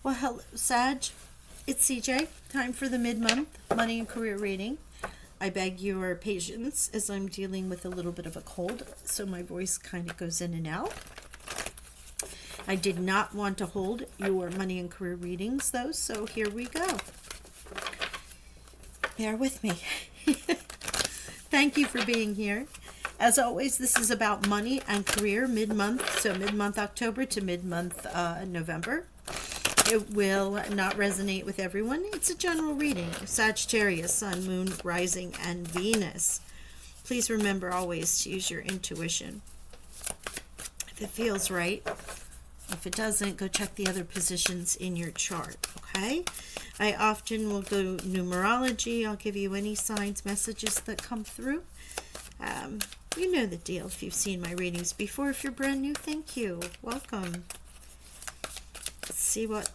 Well, hello, Sag. It's CJ. Time for the mid-month money and career reading. I beg your patience as I'm dealing with a little bit of a cold, so my voice kind of goes in and out. I did not want to hold your money and career readings, though, so here we go. Bear with me. Thank you for being here. As always, this is about money and career mid-month, so mid-month October to mid-month November. It will not resonate with everyone. It's a general reading. Sagittarius, Sun, Moon, Rising, and Venus. Please remember always to use your intuition. If it feels right, if it doesn't, go check the other positions in your chart, okay? I often will go numerology. I'll give you any signs, messages that come through. You know the deal if you've seen my readings before. If you're brand new, thank you. Welcome. Let's see what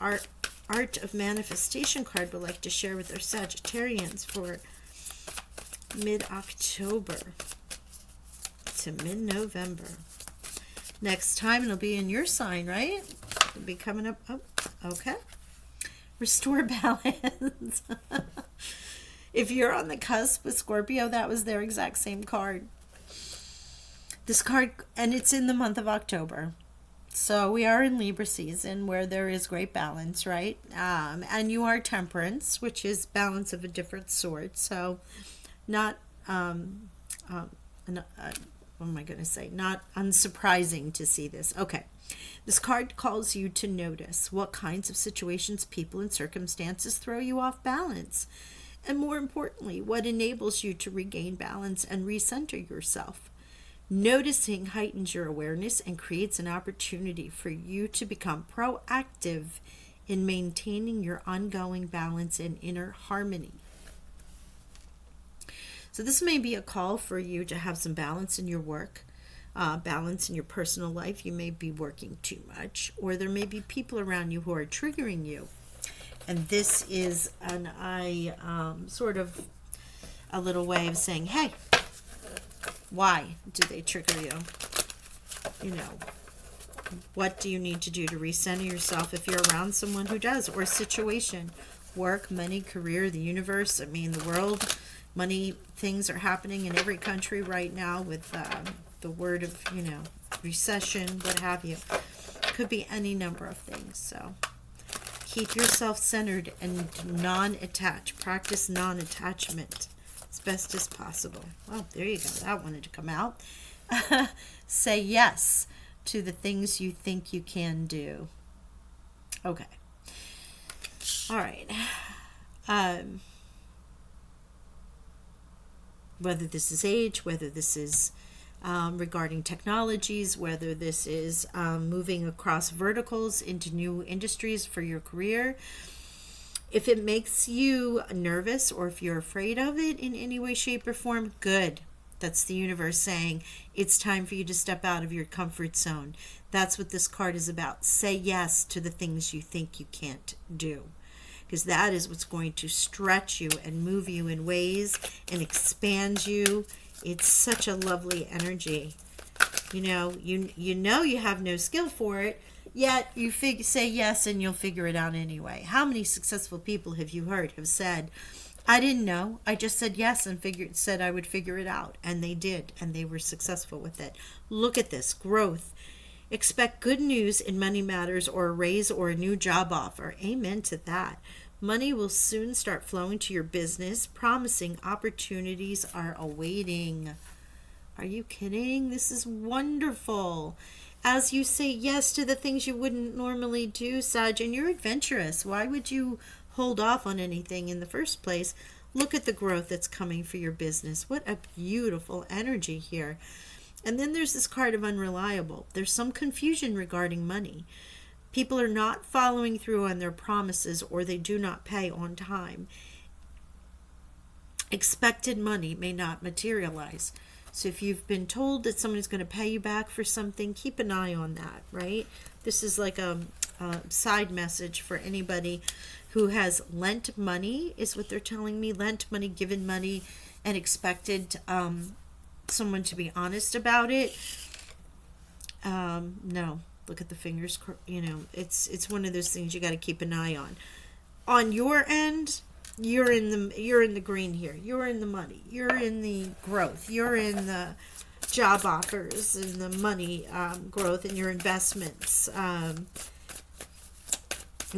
Art of Manifestation card would like to share with our Sagittarians for mid-October to mid-November. Next time it'll be in your sign, right? It'll be coming up. Oh, okay. Restore balance. If you're on the cusp with Scorpio, that was their exact same card. This card, and it's in the month of October. So we are in Libra season where there is great balance, right? And you are Temperance, which is balance of a different sort. So not, what am I going to say? Not unsurprising to see this. Okay. This card calls you to notice what kinds of situations, people, and circumstances throw you off balance. And more importantly, what enables you to regain balance and recenter yourself. Noticing heightens your awareness and creates an opportunity for you to become proactive in maintaining your ongoing balance and inner harmony. So this may be a call for you to have some balance in your work, balance in your personal life. You may be working too much, or there may be people around you who are triggering you. And this is sort of a little way of saying, hey, why do they trigger you? You know, what do you need to do to recenter yourself if you're around someone who does? Or situation, work, money, career, the universe, I mean, the world, money, things are happening in every country right now with the word of, recession, what have you. Could be any number of things. So keep yourself centered and non-attached. Practice non-attachment as best as possible. Oh, there you go. That wanted to come out. Say yes to the things you think you can do. Okay. All right. Whether this is age, whether this is regarding technologies, whether this is moving across verticals into new industries for your career. If it makes you nervous or if you're afraid of it in any way, shape, or form, good. That's the universe saying it's time for you to step out of your comfort zone. That's what this card is about. Say yes to the things you think you can't do. Because that is what's going to stretch you and move you in ways and expand you. It's such a lovely energy. You know you have no skill for it, yet you say yes and you'll figure it out anyway. How many successful people have you heard have said, I didn't know, I just said yes and said I would figure it out, and they did, and they were successful with it. Look at this growth. Expect good news in money matters or a raise or a new job offer. Amen to that. Money will soon start flowing to your business. Promising opportunities are awaiting. Are you kidding? This is wonderful. As you say yes to the things you wouldn't normally do, Sag, and you're adventurous. Why would you hold off on anything in the first place? Look at the growth that's coming for your business. What a beautiful energy here. And then there's this card of unreliable. There's some confusion regarding money. People are not following through on their promises, or they do not pay on time. Expected money may not materialize. So if you've been told that someone is going to pay you back for something, keep an eye on that, right? This is like a side message for anybody who has lent money, is what they're telling me. Lent money, given money, and expected someone to be honest about it. No. Look at the fingers, you know, it's one of those things you got to keep an eye on. On your end, you're in the green here. You're in the money. You're in the growth. You're in the job offers and the money growth and your investments.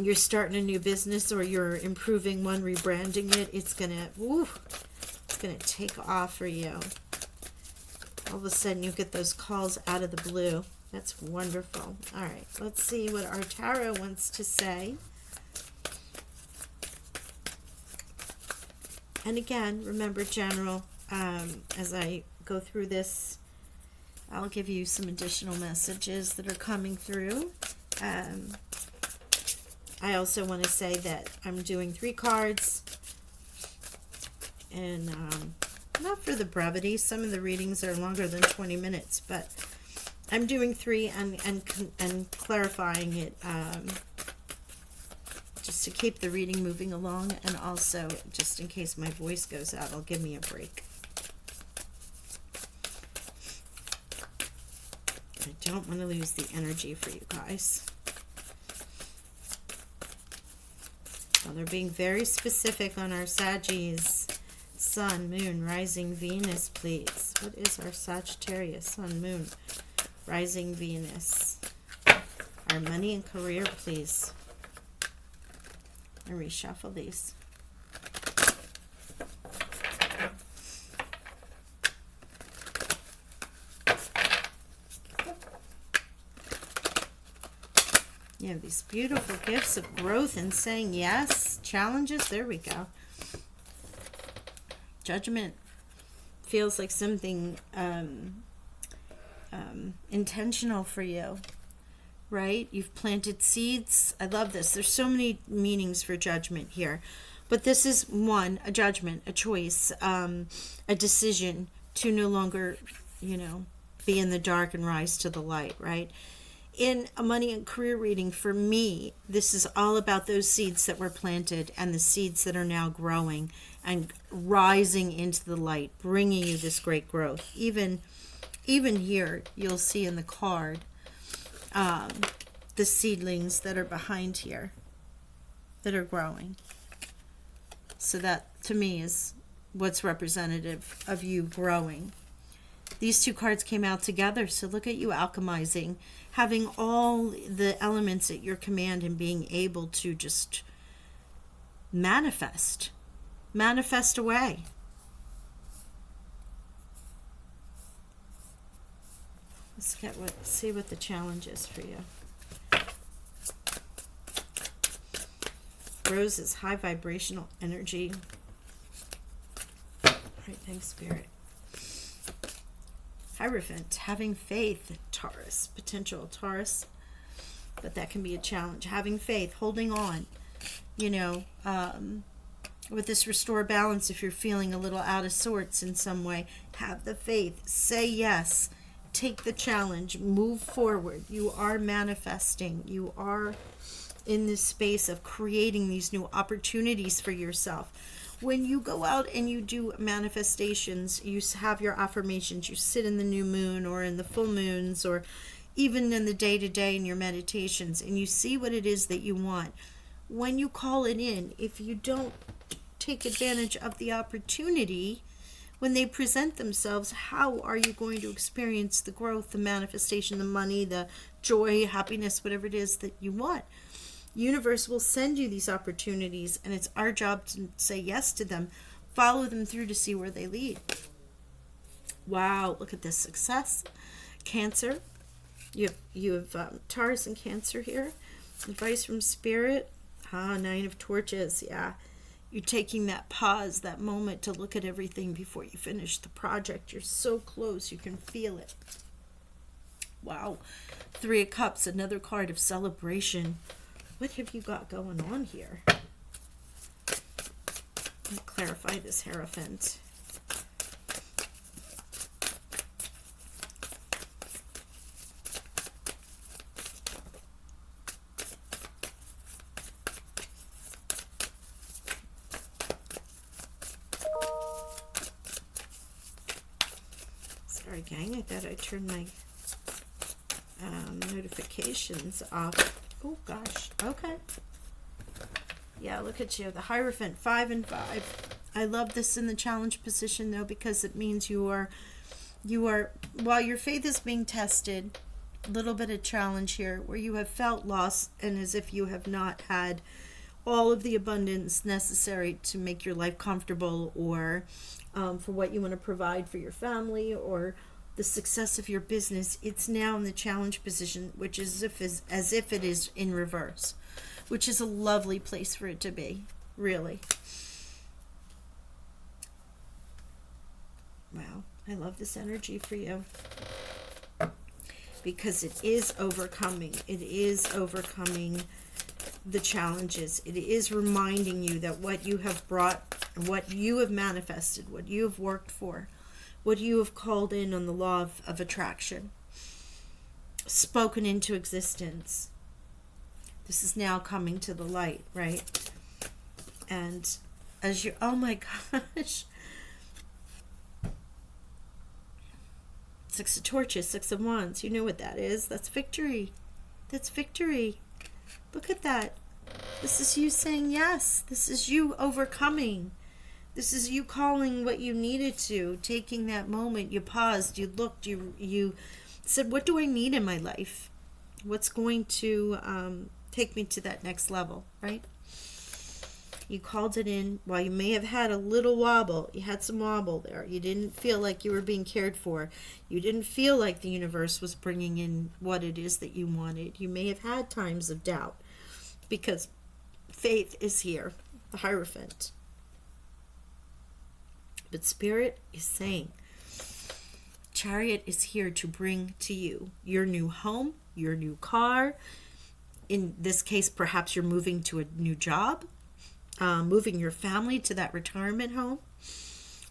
You're starting a new business or you're improving one, rebranding it. It's gonna take off for you. All of a sudden you get those calls out of the blue. That's wonderful. All right, let's see what our tarot wants to say. And again, remember, general, as I go through this, I'll give you some additional messages that are coming through. I also want to say that I'm doing 3 cards, and not for the brevity. Some of the readings are longer than 20 minutes, but I'm doing 3 and clarifying it just to keep the reading moving along, and also just in case my voice goes out, it'll give me a break. I don't want to lose the energy for you guys. Well, they're being very specific on our Saggies. Sun, Moon, Rising, Venus, please. What is our Sagittarius? Sun, Moon, Rising, Venus. Our money and career, please. And reshuffle these. You have these beautiful gifts of growth and saying yes. Challenges, there we go. Judgment feels like something intentional for you, right? You've planted seeds. I love this. There's so many meanings for judgment here. But this is one, a judgment, a choice, a decision to no longer, you know, be in the dark and rise to the light, right? In a money and career reading, for me, this is all about those seeds that were planted and the seeds that are now growing and rising into the light, bringing you this great growth. Even here, you'll see in the card the seedlings that are behind here that are growing. So that, to me, is what's representative of you growing. These 2 cards came out together, so look at you alchemizing, having all the elements at your command and being able to just manifest away. Let's see what the challenge is for you. Rose is high vibrational energy. All right, thanks, Spirit. Hierophant, having faith, Taurus, potential Taurus, but that can be a challenge. Having faith, holding on, you know, with this restore balance, if you're feeling a little out of sorts in some way, have the faith, say yes, take the challenge, move forward. You are manifesting. You are in this space of creating these new opportunities for yourself. When you go out and you do manifestations, you have your affirmations, you sit in the new moon or in the full moons or even in the day-to-day in your meditations, and you see what it is that you want. When you call it in, if you don't take advantage of the opportunity, when they present themselves, how are you going to experience the growth, the manifestation, the money, the joy, happiness, whatever it is that you want? Universe will send you these opportunities, and it's our job to say yes to them, follow them through to see where they lead. Wow, look at this success. Cancer, you have Taurus and Cancer here. Advice from Spirit. 9 of Torches. Yeah, you're taking that pause, that moment to look at everything before you finish the project. You're so close, you can feel it. Wow, 3 of Cups, another card of celebration. What have you got going on here? Let's clarify this Hierophant. Sorry, gang. I thought I turned my... Notifications off. Oh gosh. Okay. Yeah, look at you. The Hierophant, 5 and 5. I love this in the challenge position though, because it means you are, while your faith is being tested, a little bit of challenge here where you have felt loss and as if you have not had all of the abundance necessary to make your life comfortable, or for what you want to provide for your family, or the success of your business. It's now in the challenge position, which is as if it is in reverse, which is a lovely place for it to be, really. Wow, I love this energy for you, because it is overcoming. It is overcoming the challenges. It is reminding you that what you have brought, what you have manifested, what you have worked for, what you have called in on the law of attraction, spoken into existence, this is now coming to the light, right? And as you, oh my gosh, 6 of Torches, 6 of Wands, you know what that is. That's victory. That's victory. Look at that. This is you saying yes. This is you overcoming. This is you calling what you needed to, taking that moment. You paused, you looked, you said, what do I need in my life? What's going to take me to that next level, right? You called it in. While you may have had a little wobble, you had some wobble there. You didn't feel like you were being cared for. You didn't feel like the universe was bringing in what it is that you wanted. You may have had times of doubt, because faith is here, the Hierophant. But Spirit is saying, Chariot is here to bring to you your new home, your new car. In this case, perhaps you're moving to a new job, moving your family to that retirement home,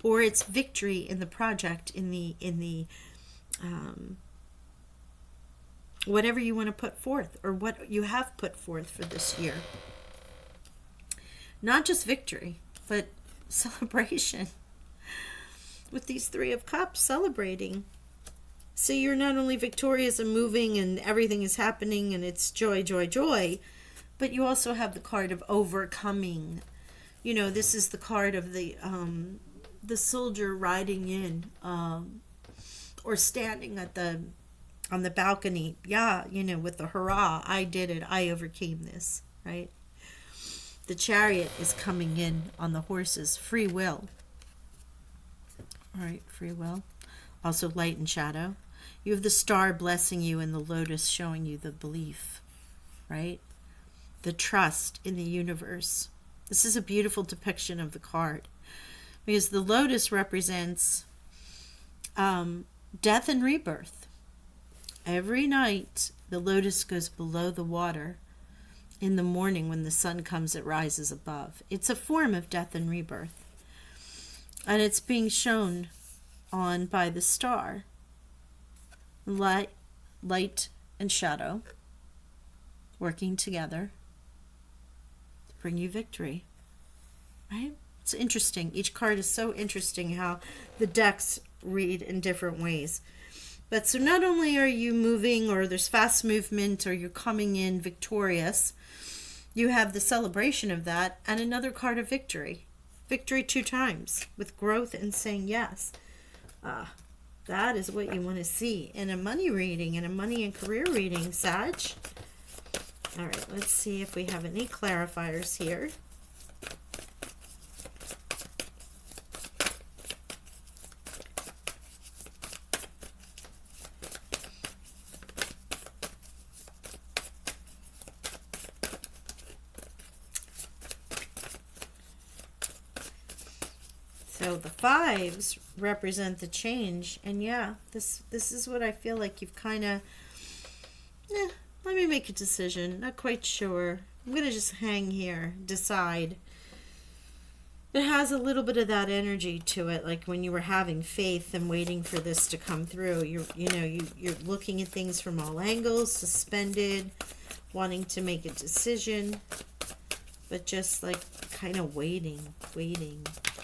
or it's victory in the project, in the whatever you want to put forth, or what you have put forth for this year. Not just victory, but celebration. With these 3 of Cups, celebrating. So you're not only victorious and moving and everything is happening and it's joy, joy, joy, but you also have the card of overcoming. You know, this is the card of the soldier riding in, or standing at on the balcony. Yeah, you know, with the hurrah, I did it, I overcame this, right? The Chariot is coming in on the horses, free will. All right, free will. Also light and shadow. You have the Star blessing you and the Lotus showing you the belief, right? The trust in the universe. This is a beautiful depiction of the card, because the Lotus represents death and rebirth. Every night the Lotus goes below the water. In the morning when the sun comes, it rises above. It's a form of death and rebirth. And it's being shown on by the Star. Light and shadow working together to bring you victory. Right? It's interesting. Each card is so interesting how the decks read in different ways. But so not only are you moving, or there's fast movement, or you're coming in victorious, you have the celebration of that, and another card of victory. Victory 2 times, with growth and saying yes. That is what you want to see in a money reading, in a money and career reading, Sag. All right, let's see if we have any clarifiers here. So the 5s represent the change, and yeah, this is what I feel like you've kind of, let me make a decision, not quite sure, I'm going to just hang here, decide. It has a little bit of that energy to it, like when you were having faith and waiting for this to come through. You're looking at things from all angles, suspended, wanting to make a decision, but just like kind of waiting.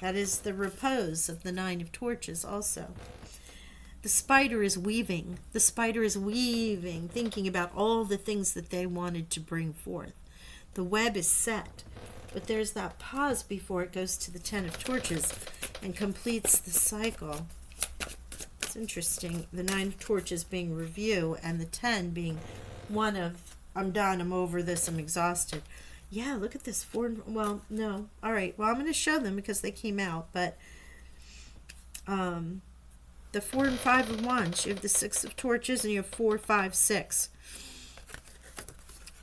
That is the repose of the 9 of Torches also. The spider is weaving. The spider is weaving, thinking about all the things that they wanted to bring forth. The web is set, but there's that pause before it goes to the 10 of torches and completes the cycle. It's interesting. The 9 of torches being review and the 10 being one of, I'm done, I'm over this, I'm exhausted. Yeah, look at this. 4, well, no. All right, well, I'm going to show them because they came out, but the 4 and 5 of wands, you have the 6 of torches, and you have 4, 5, 6.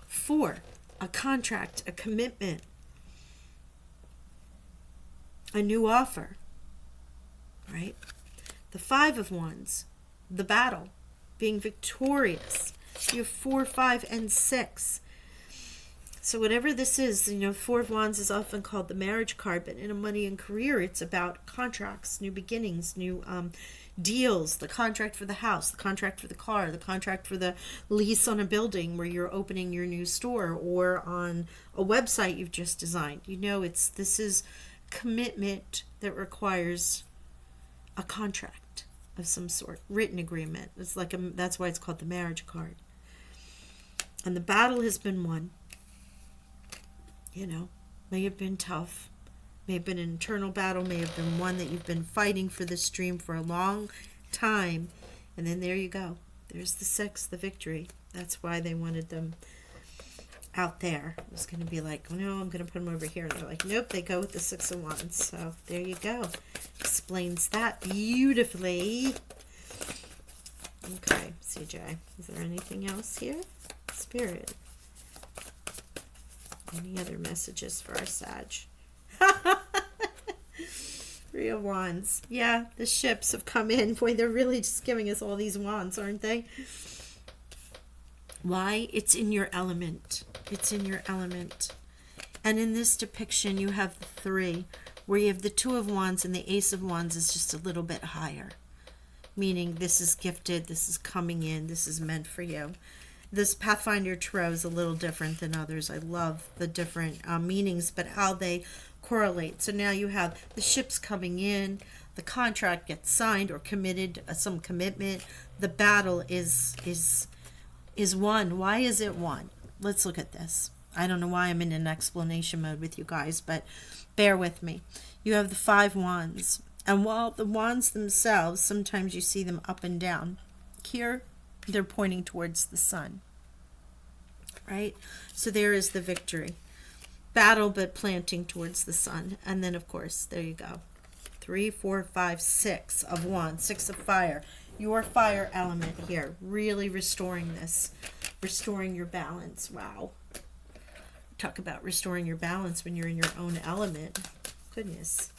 4, a contract, a commitment, a new offer, right? The 5 of wands, the battle, being victorious. You have 4, 5, and 6. So whatever this is, 4 of wands is often called the marriage card, but in a money and career, it's about contracts, new beginnings, new deals, the contract for the house, the contract for the car, the contract for the lease on a building where you're opening your new store, or on a website you've just designed. This is commitment that requires a contract of some sort, written agreement. It's like that's why it's called the marriage card. And the battle has been won. May have been tough, may have been an internal battle, may have been one that you've been fighting for this dream for a long time, and then there you go. There's the 6, the victory. That's why they wanted them out there. It was going to be like, oh no, I'm going to put them over here. And they're like, nope, they go with the 6 of wands. So there you go. Explains that beautifully. Okay, CJ, is there anything else here? Spirit. Any other messages for our Sag? 3 of wands. Yeah, the ships have come in. Boy, they're really just giving us all these wands, aren't they? Why? It's in your element. It's in your element. And in this depiction, you have the 3, where you have the 2 of wands, and the Ace of wands is just a little bit higher. Meaning this is gifted, this is coming in, this is meant for you. This Pathfinder Tarot is a little different than others. I love the different meanings, but how they correlate. So now you have the ships coming in, the contract gets signed or committed, some commitment. The battle is won. Why is it won? Let's look at this. I don't know why I'm in an explanation mode with you guys, but bear with me. You have the 5 wands, and while the wands themselves, sometimes you see them up and down. Here, they're pointing towards the sun, right? So there is the victory. Battle, but planting towards the sun. And then, of course, there you go. 3, 4, 5, 6 of wands, 6 of fire. Your fire element here, really restoring this, restoring your balance. Wow. Talk about restoring your balance when you're in your own element. Goodness.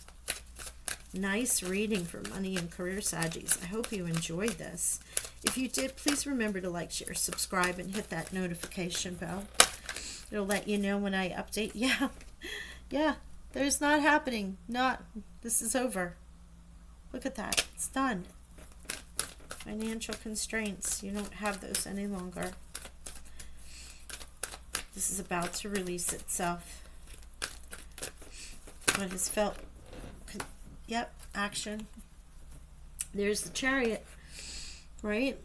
Nice reading for money and career Saggies. I hope you enjoyed this. If you did, please remember to like, share, subscribe, and hit that notification bell. It'll let you know when I update. Yeah, there's not happening. This is over. Look at that. It's done. Financial constraints. You don't have those any longer. This is about to release itself. What has felt... Yep, action. There's the Chariot, right?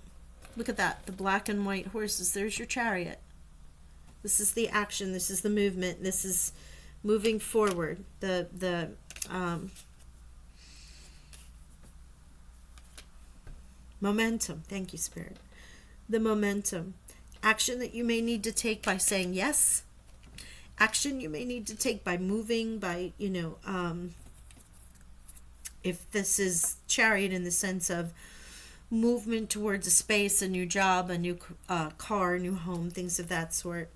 Look at that, the black and white horses. There's your Chariot. This is the action. This is the movement. This is moving forward. The momentum. Thank you, Spirit. The momentum. Action that you may need to take by saying yes. Action you may need to take by moving, by, if this is Chariot in the sense of movement towards a space, a new job, a new car, a new home, things of that sort.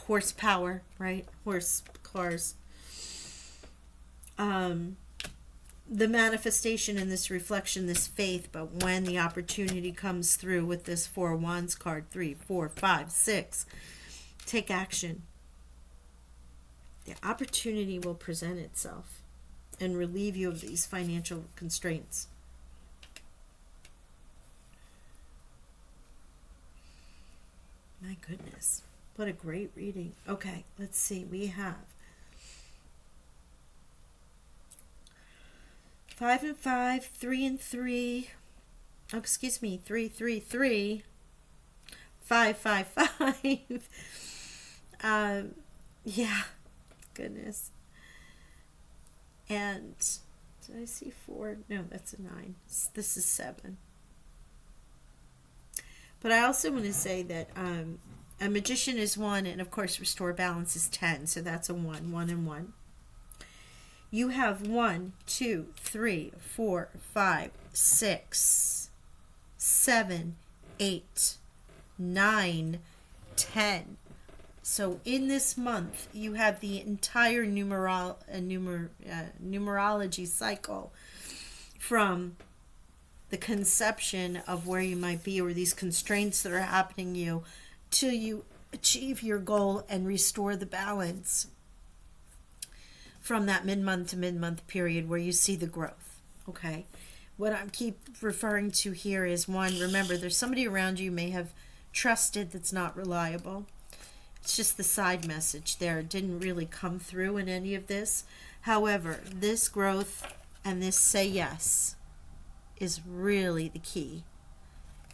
Horsepower, right? Horse cars. The manifestation in this reflection, this faith, but when the opportunity comes through with this 4 of wands card, 3, 4, 5, 6, take action. The opportunity will present itself and relieve you of these financial constraints. My goodness, what a great reading. Okay, let's see. We have 5 and 5, 3 and 3, oh, excuse me, 333 555. Yeah, goodness. And did I see 4? No, that's a 9. This is 7. But I also want to say that a magician is 1, and of course, restore balance is 10. So that's a 1, 1 and 1. You have 1, 2, 3, 4, 5, 6, 7, 8, 9, 10. So in this month, you have the entire numerology cycle from the conception of where you might be, or these constraints that are happening to you, till you achieve your goal and restore the balance from that mid-month to mid-month period where you see the growth. Okay, what I keep referring to here is, 1, remember, there's somebody around you may have trusted that's not reliable. It's just the side message there. It didn't really come through in any of this. However, this growth and this say yes is really the key,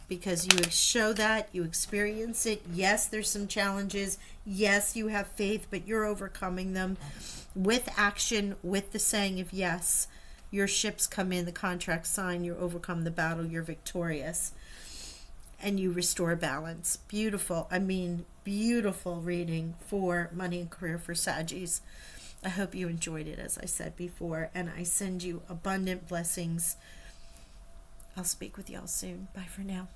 because you show that, you experience it. Yes, there's some challenges. Yes, you have faith, but you're overcoming them with action, with the saying of yes. Your ships come in, the contract sign, you overcome the battle, you're victorious, and you restore balance. Beautiful. I mean, beautiful reading for money and career for Saggies. I hope you enjoyed it, as I said before, and I send you abundant blessings. I'll speak with y'all soon. Bye for now.